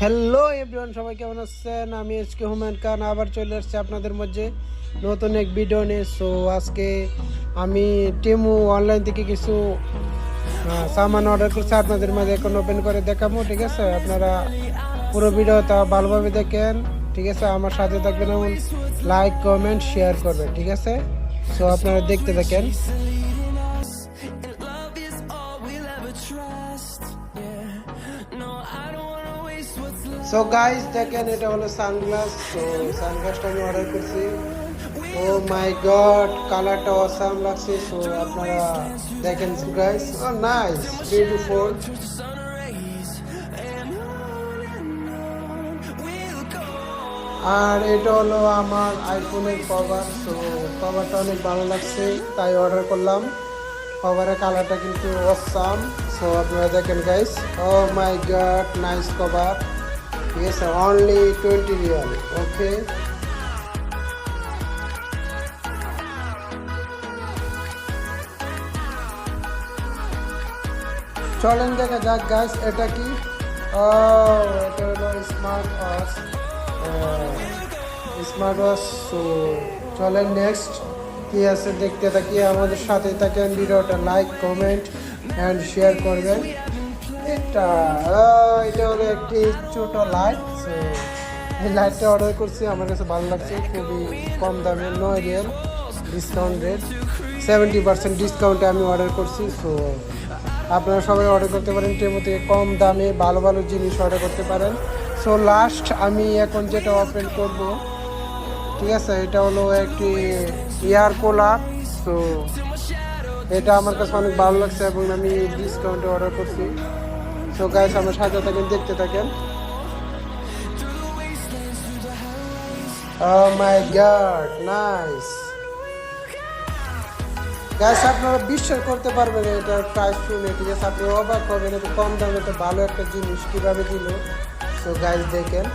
Hello everyone, সবাই কেমন আছেন? আমি এসকে হুমায়ুন খান আবার চলে আসছি আপনাদের মধ্যে নতুন এক ভিডিও নিয়ে। সো আজকে আমি টেমু অনলাইন থেকে কিছু সামান অর্ডার করছি, আপনাদের মাঝে এখন ওপেন করে দেখাবো। ঠিক আছে, আপনারা পুরো ভিডিওটা ভালোভাবে দেখেন। ঠিক আছে, আমার সাথে থাকবেন এবং লাইক কমেন্ট শেয়ার করবেন। ঠিক আছে, সো আপনারা দেখতে থাকেন। সো গাইস দেখেন, এটা হলো সানগ্লাস। তো সানগ্লাসটা আমি অর্ডার করছি। ও মাই গড, কালারটা অসাম লাগছে। সো আপনারা দেখেন গাইস, ও নাইস, বিউটিফুল। আর এটা হলো আমার আইফোনের কভার। তো কভারটা অনেক ভালো লাগছে, তাই অর্ডার করলাম। কভারের কালারটা কিন্তু অসাম। সো আপনারা দেখেন guys, O my god, nice cover. ঠিক আছে, অনলি 20 রিয়াল। ওকে, চলেন দেখা যাক গাইস, এটা কি। ও, এটা হলো smart watch. Smart watch. So চলেন নেক্সট কি আছে দেখতে থাকি, আমাদের সাথে থাকেন। ভিডিওটা লাইক কমেন্ট অ্যান্ড শেয়ার করবেন। এটা এটা হলো একটি ছোট লাইট। সো এই লাইটটা অর্ডার করছি, আমার কাছে ভালো লাগছে। খুবই কম দামে, 9 রিয়াল ডিসকাউন্ট রেট, 70% ডিসকাউন্টে আমি অর্ডার করছি। সো আপনারা সবাই অর্ডার করতে পারেন, টেমু থেকে কম দামে ভালো ভালো জিনিস অর্ডার করতে পারেন। সো লাস্ট আমি এখন যেটা ওপেন করব, ঠিক আছে, এটা হলো একটি ইয়ার কুলার। সো এটা আমার কাছে অনেক ভালো লাগছে এবং আমি ডিসকাউন্টে অর্ডার করছি। সো গাইস, আমার সাথে থাকেন, দেখতে থাকেন। ও মাই গড, নাইস গাইস, আপনারা বিশ্বাস করতে পারবেন এটার প্রাইস শুনে। ঠিক আছে, আপনি অবাক হবেন, এত কম দামে তো ভালো একটা জিনিস কিভাবে দিল। সো গাইস দেখেন,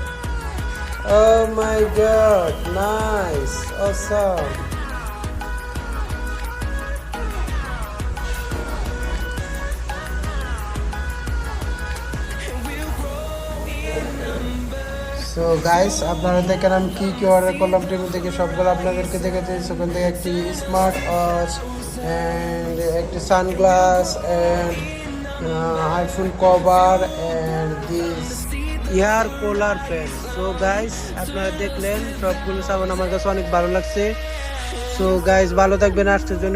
oh my god, nice, awesome. So guys, আপনারা দেখেন আমি কি কি অর্ডার করলাম টেবিল থেকে, সবগুলো আপনাদেরকে দেখেছি। সেখান থেকে একটি স্মার্ট ওয়াচ অ্যান্ড একটি sunglass and iPhone cover and this year cooler fan. So guys, আপনারা দেখলেন সবগুলো সামান, আমার কাছে অনেক ভালো লাগছে। সো গাইস, ভালো থাকবেন, আসতে জন্য